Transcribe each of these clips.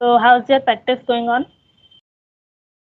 So how's your practice going on?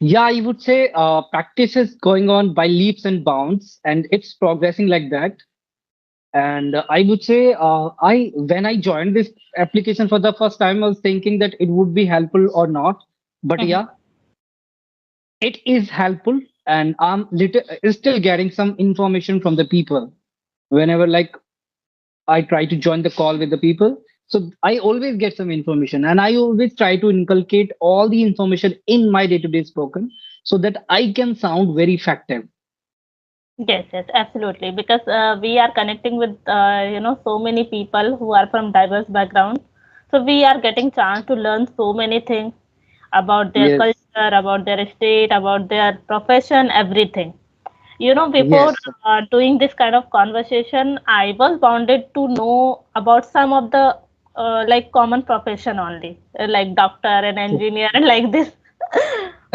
Yeah, I would say practice is going on by leaps and bounds, and it's progressing like that. And I would say, I when I joined this application for the first time, I was thinking that it would be helpful or not. But Mhm. yeah, it is helpful, and still getting some information from the people whenever I try to join the call with the people. So I always get some information, and I always try to inculcate all the information in my day-to-day spoken so that I can sound very effective. Yes, yes, absolutely. Because we are connecting with so many people who are from diverse backgrounds. So we are getting chance to learn so many things about their Yes, culture, about their state, about their profession, everything. Before yes, doing this kind of conversation, I was bounded to know about some of the like common profession only, like doctor and engineer and like this.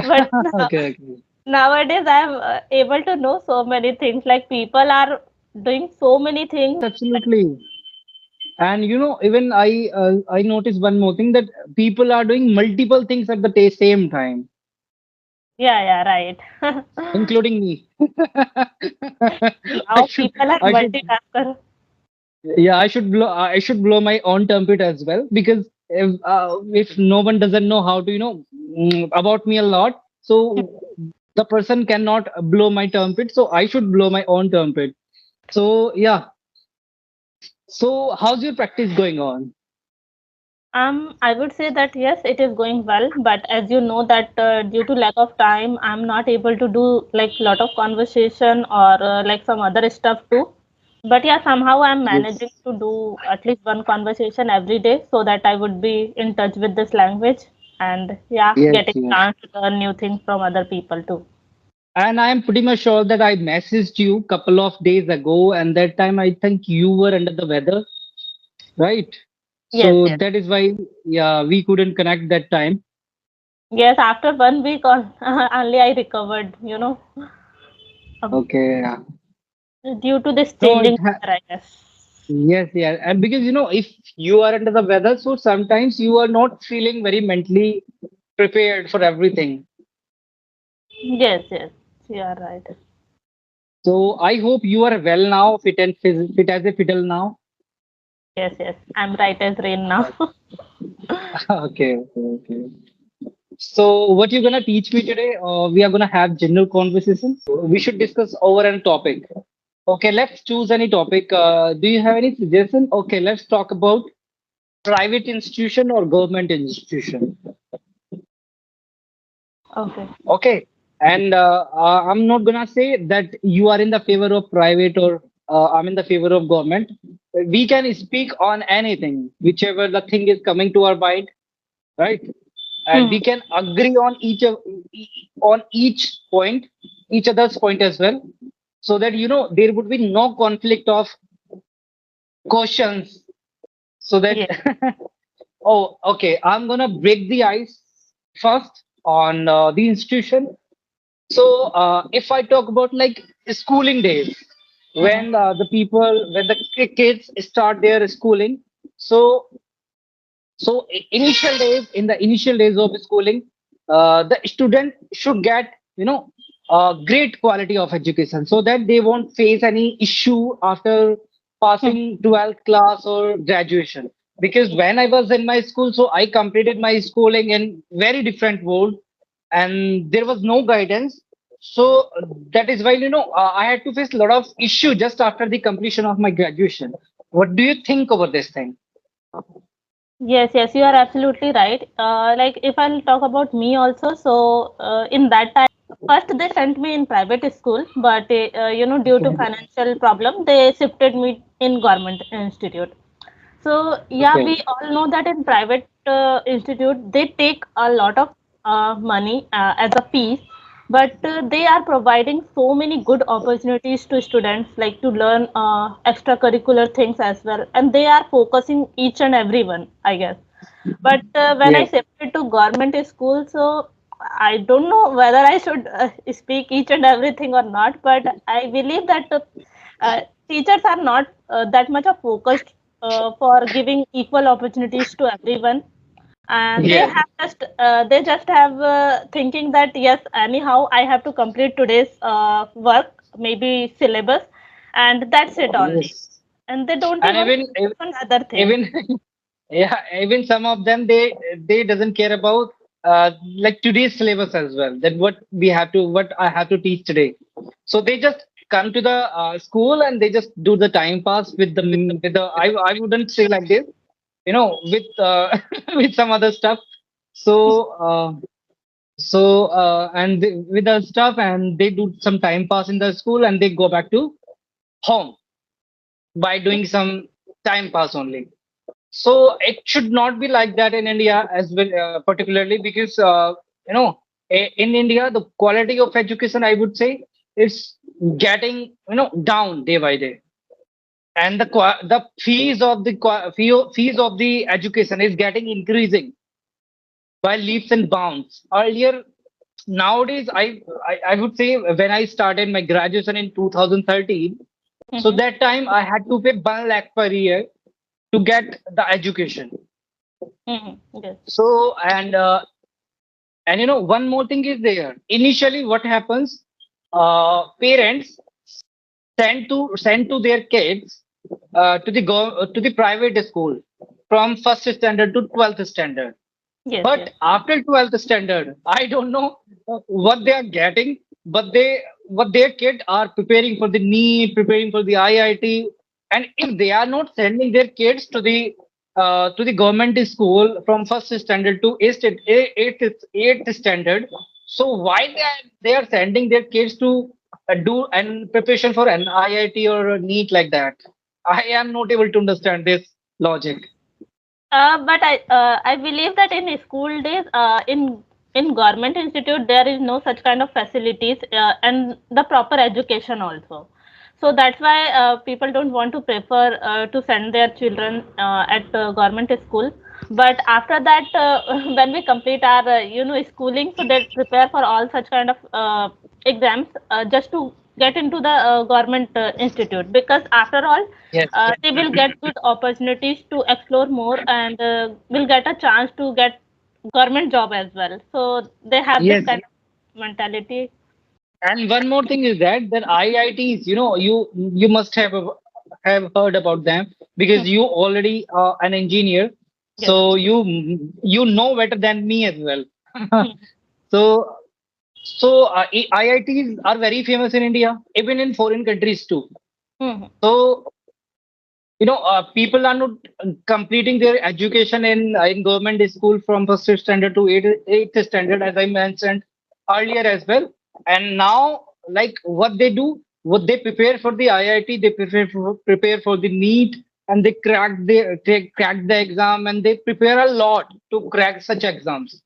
But okay, okay. nowadays, I'm able to know so many things. Like people are doing so many Yes, things. absolutely. And even I noticed one more thing that people are doing multiple things at the same time, Yeah, yeah, right. including me. I Now should people are I should multitasker. Yeah, I should blow my own trumpet as well, because if no one doesn't know how to about me a lot, so the person cannot blow my trumpet, so I should blow my own trumpet. So yeah. So how's your practice going on? I would say that yes, it is going well, but as you know that due to lack of time, I'm not able to do like lot of conversation or like some other stuff too. But yeah, somehow I'm managing Yes, to do at least one conversation every day so that I would be in touch with this language and yeah, yes, getting yes. chance to learn new things from other people too. And I am pretty much sure that I messaged you couple of days ago, and that time I think you were under the weather, right? Yes, So yes. that is why, yeah, we couldn't connect that time. Yes, after 1 week on, only I recovered, um, Okay. due to this No, changing weather, I guess. yes, yeah. And because if you are under the weather, so sometimes you are not feeling very mentally prepared for everything. Yes, yes, you are right. So I hope you are well now, fit as a fiddle now. Yes, yes, I'm right as rain now. Okay, okay, okay. So what you're gonna teach me today? We are gonna have general conversation. We should discuss over a topic. Okay, let's choose any topic. Do you have any suggestion? Okay, let's talk about private institution or government institution. Okay. Okay, and I'm not gonna say that you are in the favor of private or I'm in the favor of government. We can speak on anything, whichever the thing is coming to our mind, right? And Hmm. we can agree on on each point, each other's point as well, so that there would be no conflict of questions. So that Yes. oh, okay, I'm gonna break the ice first on the institution. So, if I talk about like schooling days, Hmm. when the kids start their schooling, so in the initial days of schooling, the student should get a great quality of education, so that they won't face any issue after Hmm. passing 12th class or graduation. Because when I was in my school, so I completed my schooling in very different world, and there was no guidance. So that is why I had to face a lot of issue just after the completion of my graduation. What do you think about this thing? Yes, yes, you are absolutely right. Like if I'll talk about me also, so in that time, first they sent me in private school, but due to Okay. financial problem, they shifted me in government institute. So yeah, Okay. we all know that in private institute they take a lot of money as a fees, but they are providing so many good opportunities to students, like to learn extracurricular things as well, and they are focusing each and everyone, I guess. But when I Yes. shifted to government school, so I don't know whether I should speak each and everything or not, but I believe that uh, teachers are not that much of focused for giving equal opportunities to everyone. They Yes. have just have thinking that yes, anyhow I have to complete today's work, maybe syllabus, and that's it only. Yes. And they don't And even even focus on other things. even yeah, even some of them, they doesn't care about like today's syllabus as well. That what I have to teach today. So they just come to the school and they just do the time pass with the I wouldn't say like this, with with some other stuff. So and with the stuff, and they do some time pass in the school and they go back to home by doing some time pass only. So it should not be like that in India as well, particularly because in India the quality of education, I would say, it's getting down day by day, and the fees of the education is getting increasing by leaps and bounds. Earlier, nowadays, I would say when I started my graduation in 2013, so Hmm. that time I had to pay 1 lakh per year to get the education. Hmm. Yes. So one more thing is there. Initially, what happens? Parents send to their kids to the private school from first standard to 12th standard. Yes. Yes. But after 12th standard, I don't know what they are getting, but what their kids are preparing for the NEET, preparing for the IIT, and if they are not sending their kids to the government school from first standard to eighth standard, so why they are sending their kids to do and preparation for an IIT or a NEET like that? I am not able to understand this logic. But I believe that in school days, in government institute there is no such kind of facilities and the proper education also. So that's why people don't want to prefer to send their children at government school. But after that, when we complete our schooling, so they prepare for all such kind of exams just to get into the government institute, because after all Yes. they will get good opportunities to explore more and will get a chance to get government job as well. So they have this Yes. kind of mentality. And one more thing is that IITs, you must have heard about them Hmm. because you already are an engineer, Yes. so you know better than me as well. Hmm. So IITs are very famous in India, even in foreign countries too. Hmm. So people are not completing their education in government school from first standard to eighth standard, as I mentioned earlier as well. And now, like what they do, what they prepare for the IIT, they prepare for the NEET, and they crack the exam, and they prepare a lot to crack such exams.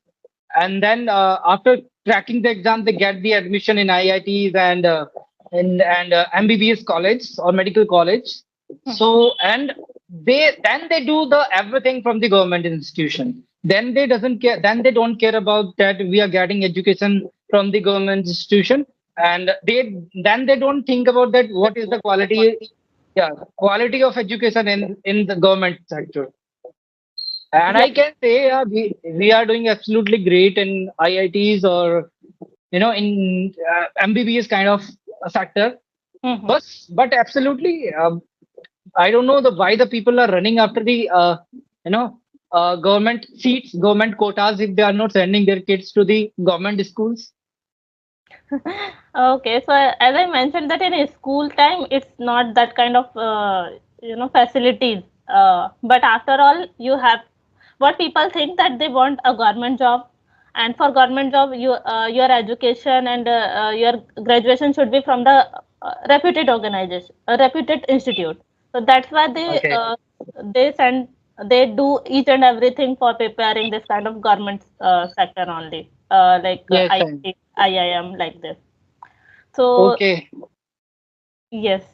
And then after cracking the exam, they get the admission in IITs and MBBS college or medical college. Hmm. So and they do the everything from the government institution. Then they doesn't care. Then they don't care about that we are getting education from the government institution, and they don't think about that what is the quality, yeah, quality of education in the government sector. And Yeah. I can say we are doing absolutely great in IITs or in MBBS kind of a sector. Hmm. But absolutely, I don't know why the people are running after the you know government seats, government quotas if they are not sending their kids to the government schools. Okay, so as I mentioned that in a school time, it's not that kind of facilities. But after all, you have what people think that they want a government job, and for government job, your education and your graduation should be from the reputed organization, a reputed institute. So that's why Okay. they send they do each and everything for preparing this kind of government sector only, like Yes. IIT, IIM, like this. So Okay. yes,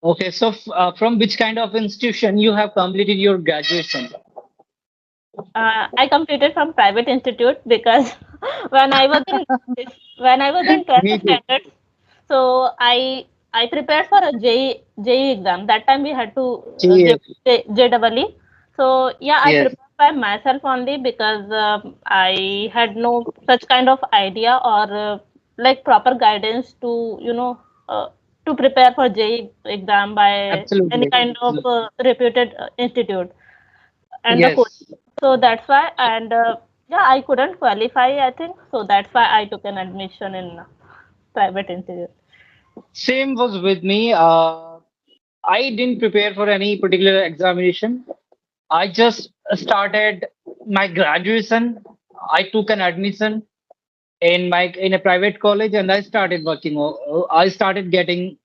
Okay. So from which kind of institution you have completed your graduation? I completed from private institute because when I was in when I was in 12th Me too. standard, so I prepared for a JEE exam. That time we had to give Yes. JEE. So yeah, I Yes. prepared by myself only because I had no such kind of idea or like proper guidance to to prepare for JEE exam by any Absolutely. kind of Absolutely. reputed institute and the coach. Yes. So that's why, and yeah, I couldn't qualify, I think. So that's why I took an admission in private institute. Same was with me. I didn't prepare for any particular examination. I just started my graduation. I took an admission in a private college, and I started working. I started getting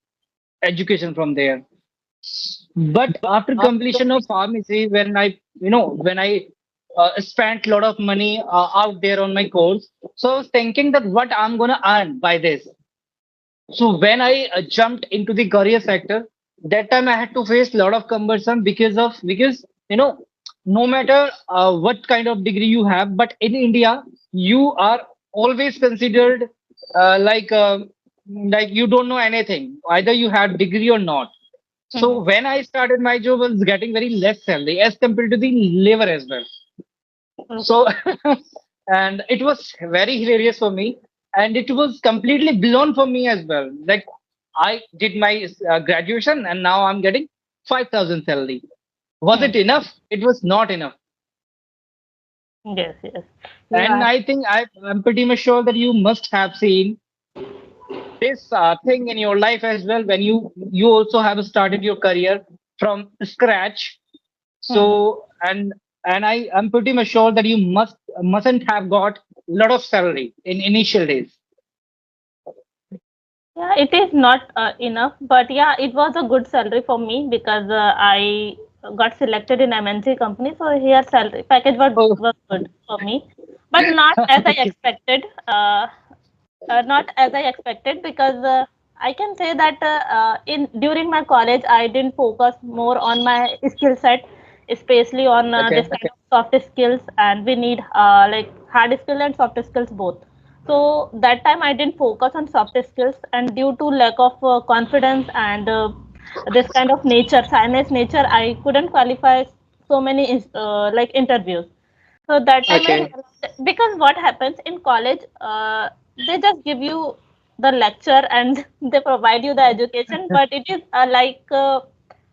education from there. But after completion of pharmacy, when I spent a lot of money out there on my course, so I was thinking that what I'm gonna earn by this. So when I jumped into the career sector, that time I had to face a lot of cumbersome because no matter what kind of degree you have, but in India you are always considered like you don't know anything. Either you have degree or not. So Mhm. when I started my job, I was getting very less salary as compared to the labor as well. So, and it was very hilarious for me, and it was completely blown for me as well. Like I did my graduation, and now I'm getting 5,000 salary. Was Hmm. it enough? It was not enough. Yes, yes. You And are. I think I'm pretty much sure that you must have seen this thing in your life as well when you also have started your career from scratch. Mhm. So and I'm pretty much sure that you mustn't have got a lot of salary in initial days. Yeah, it is not enough, but yeah, it was a good salary for me because I got selected in MNC company. So here salary package Oh, was good for me, but not as I okay, expected. Not as I expected because I can say that in during my college I didn't focus more on my skill set, especially on this okay, kind of soft skills, and we need like hard skill and soft skills both. So that time I didn't focus on soft skills, and due to lack of confidence and this kind of nature, shyness nature, I couldn't qualify so many like interviews. So that time I okay, realized because what happens in college, they just give you the lecture and they provide you the education, but it is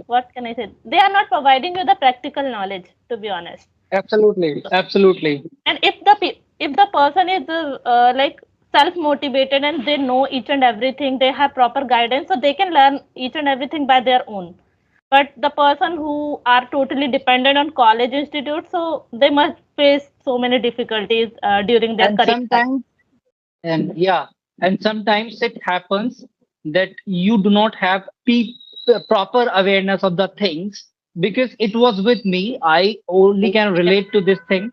what can I say? They are not providing you the practical knowledge, to be honest. absolutely, absolutely, And if the person is like self motivated and they know each and everything, they have proper guidance, so they can learn each and everything by their own. But the person who are totally dependent on college institute, so they must face so many difficulties during their and career life. sometimes and yeah, and sometimes it happens that you do not have proper awareness of the things because it was with me. I only can relate to this thing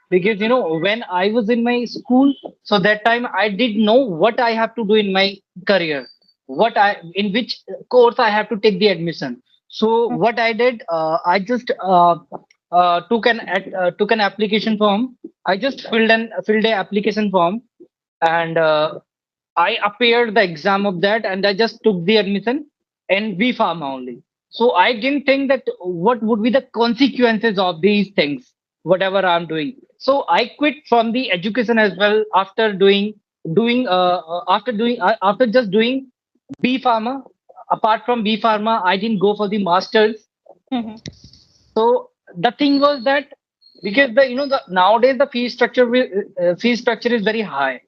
because when I was in my school, so that time I did know what I have to do in my career, what I in which course I have to take the admission. So what I did, I just took an application form. I just filled a application form, and I appeared the exam of that, and I just took the admission in B Pharma only. So I didn't think that what would be the consequences of these things, whatever I'm doing. So I quit from the education as well after after just doing B Pharma. Apart from B Pharma, I didn't go for the masters. Mhm. So the thing was that because the nowadays the fee structure is very high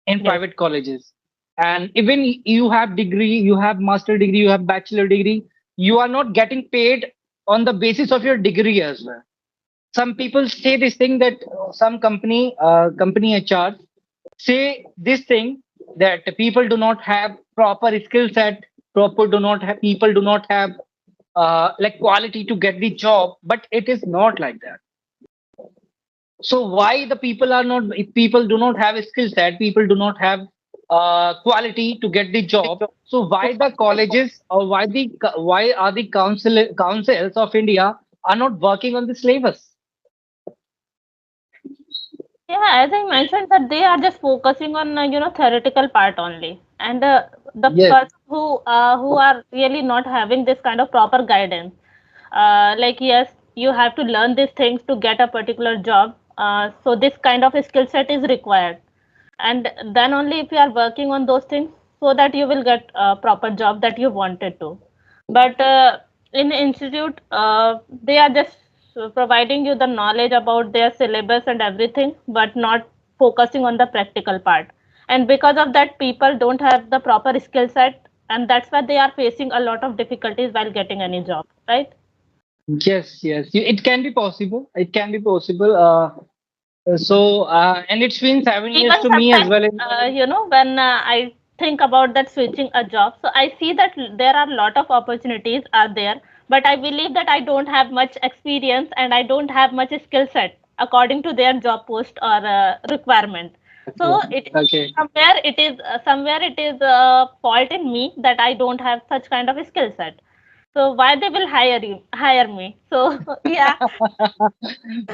in Yes. private colleges, and even you have degree, you have master degree, you have bachelor degree, you are not getting paid on the basis of your degree as well. Some people say this thing that some company HR say this thing that people do not have proper skill set, proper do not have people do not have like quality to get the job, but it is not like that. So why the people are not, if people do not have a skill set, people do not have quality to get the job. So why the colleges or why are the councils of India are not working on the syllabus? Yeah, as I mentioned that they are just focusing on theoretical part only, and the Yes, person who are really not having this kind of proper guidance, like yes. you have to learn these things to get a particular job. So this kind of a skill set is required, and then only if you are working on those things, so that you will get a proper job that you wanted to. But in institute, they are just providing you the knowledge about their syllabus and everything, but not focusing on the practical part. And because of that, people don't have the proper skill set, and that's why they are facing a lot of difficulties while getting any job, right? Yes, yes, it can be possible. It can be possible. And it's been 7 years Even to me as sometimes, well. when I think about that switching a job, so I see that there are a lot of opportunities are there, but I believe that I don't have much experience and I don't have much skill set according to their job post or requirement. Okay, So it okay. somewhere it is a fault in me that I don't have such kind of a skill set. So why they will hire me? So yeah.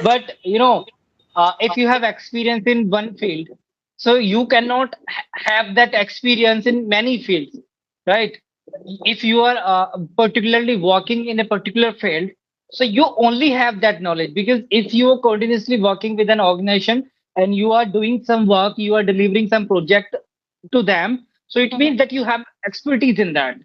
But if you have experience in one field, so you cannot have that experience in many fields, right? If you are particularly working in a particular field, so you only have that knowledge, because if you are continuously working with an organization and you are doing some work, you are delivering some project to them, so it means that you have expertise in that.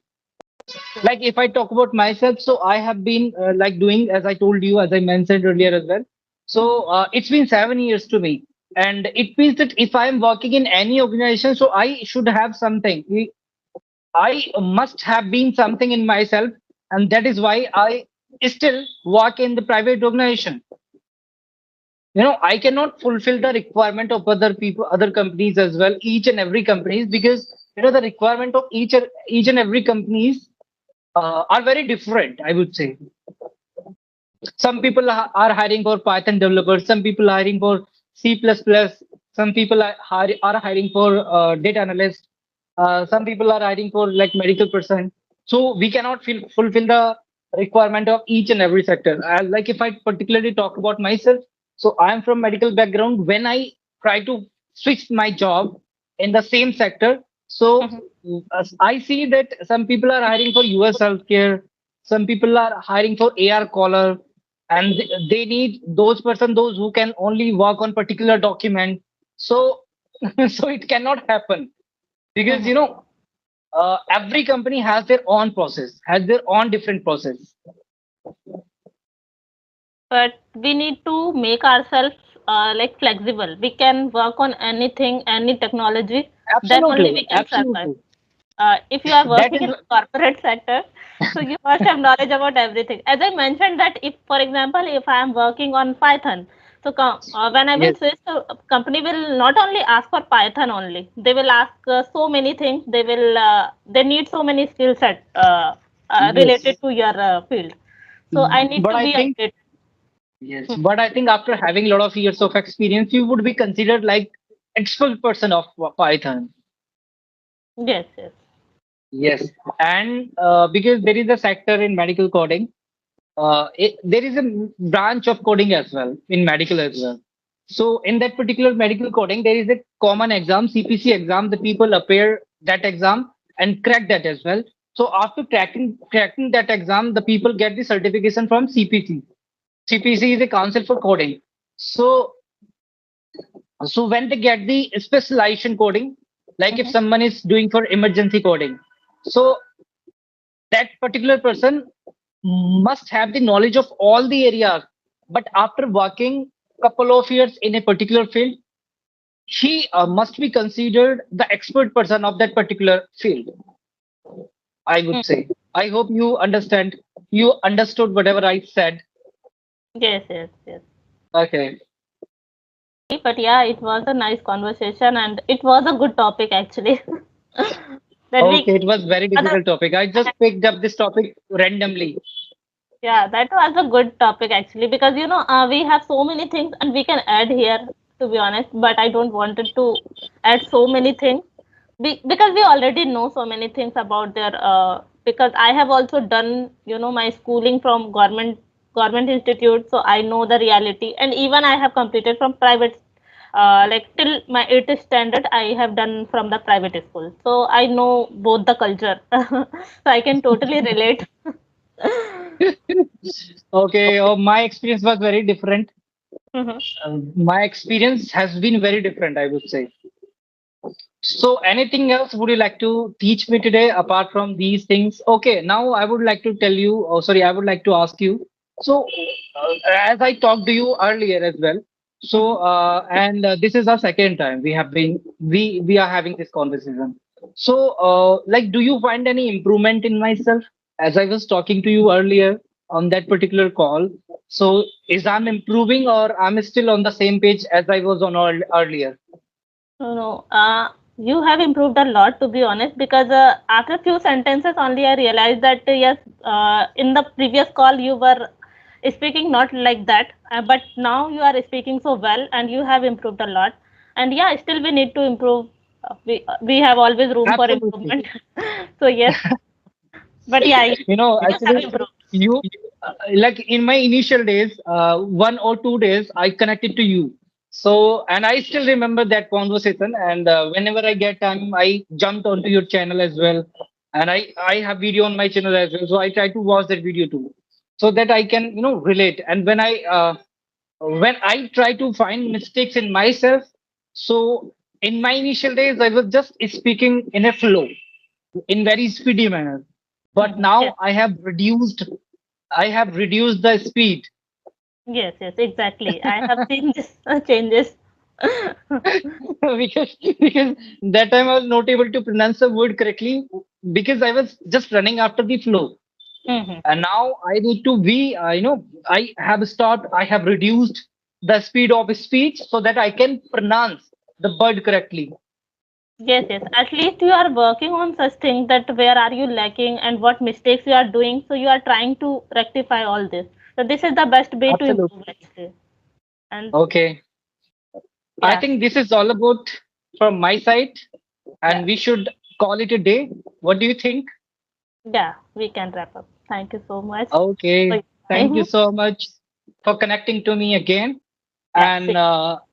Like if I talk about myself, so I have been like doing, as I told you, as I mentioned earlier as well. So it's been 7 years to me, and it means that if I am working in any organization, so I should have something. I must have been something in myself, and that is why I still work in the private organization. I cannot fulfill the requirement of other people, other companies as well, each and every companies, because the requirement of each and every companies are very different, I would say. Some people are hiring for Python developers, some people are hiring for C++, some people are hiring for data analyst, some people are hiring for like medical person. So we cannot fulfill the requirement of each and every sector. Like if I particularly talk about myself, so I am from medical background. When I try to switch my job in the same sector, so I see that some people are hiring for US healthcare, some people are hiring for AR caller, and they need those who can only work on particular document. So so it cannot happen, because every company has their own process, has their own different process. But we need to make ourselves like flexible. We can work on anything, any technology, then only we Absolutely, can survive. absolutely. If you are That working is in corporate sector, so you must have knowledge about everything. As I mentioned that if, for example, if I am working on Python, so when I will yes, switch, the company will not only ask for Python only. They will ask so many things. They need so many skill set related yes. to your field. So I need But to I be think updated. yes, but I think after having a lot of years of experience, you would be considered like expert person of Python. Yes, yes. Yes, and because there is a sector in medical coding, there is a branch of coding as well in medical as well. So in that particular medical coding, there is a common exam, CPC exam. The people appear that exam and crack that as well. So after cracking that exam, the people get the certification from CPC. CPC is a council for coding. So when they get the specialization coding, like if Mhm. someone is doing for emergency coding, so that particular person must have the knowledge of all the areas. But after working couple of years in a particular field, he must be considered the expert person of that particular field, I would say. I hope you understood whatever I said. Yes, yes, yes. Okay. But yeah, it was a nice conversation and it was a good topic actually. that we Okay, it was very other difficult topic. I just picked up this topic randomly. Yeah, that was a good topic actually because we have so many things and we can add here to be honest, but I don't wanted to add so many things because we already know so many things about their because I have also done my schooling from government institute, so I know the reality, and even I have completed from private like till my 8th standard I have done from the private school, so I know both the culture so I can totally relate. Okay, my experience was very different. Mhm. My experience has been very different, I would say. So, anything else would you like to teach me today apart from these things? Okay, now I would like to tell you, oh, sorry, I would like to ask you. So, as I talked to you earlier as well, so Mhm. and this is our second time we are having this conversation. So, like, do you find any improvement in myself as I was talking to you earlier on that particular call? So, is I'm improving or I'm still on the same page as I was on earlier? No, no. You have improved a lot, to be honest, because after a few sentences only I realized that yes, in the previous call you were speaking not like that, but now you are speaking so well, and you have improved a lot. And yeah, still we need to improve. We have always room for Absolutely. improvement. So yes, but yeah, you have Actually, improved. you like in my initial days, 1 or 2 days, I connected to you. So, and I still remember that conversation. And whenever I get time, I jumped onto your channel as well. And I have video on my channel as well. So I try to watch that video too, so that I can relate. And when I try to find mistakes in myself, so in my initial days, I was just speaking in a flow in very speedy manner, but Mhm. Yes, now I have reduced the speed. yes, yes, exactly. I have seen this changes. Because that time I was not able to pronounce the word correctly because I was just running after the flow. Mhm. And now I need to be I have reduced the speed of speech so that I can pronounce the word correctly. Yes, yes. At least you are working on such things that where are you lacking and what mistakes you are doing. So you are trying to rectify all this. So this is the best way to improve Absolutely. actually. And Okay, I yeah, think this is all about from my side, and yeah, we should call it a day. What do you think? yeah. We can wrap up. Thank you so much for Okay. your Thank you time. so much for connecting to me again. Yeah, And see.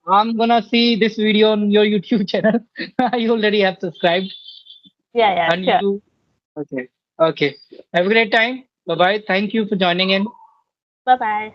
I'm gonna see this video on your YouTube channel. I already have subscribed. Yeah, yeah, And sure. you, okay. Okay. Have a great time. Bye bye. Thank you for joining in. Bye bye.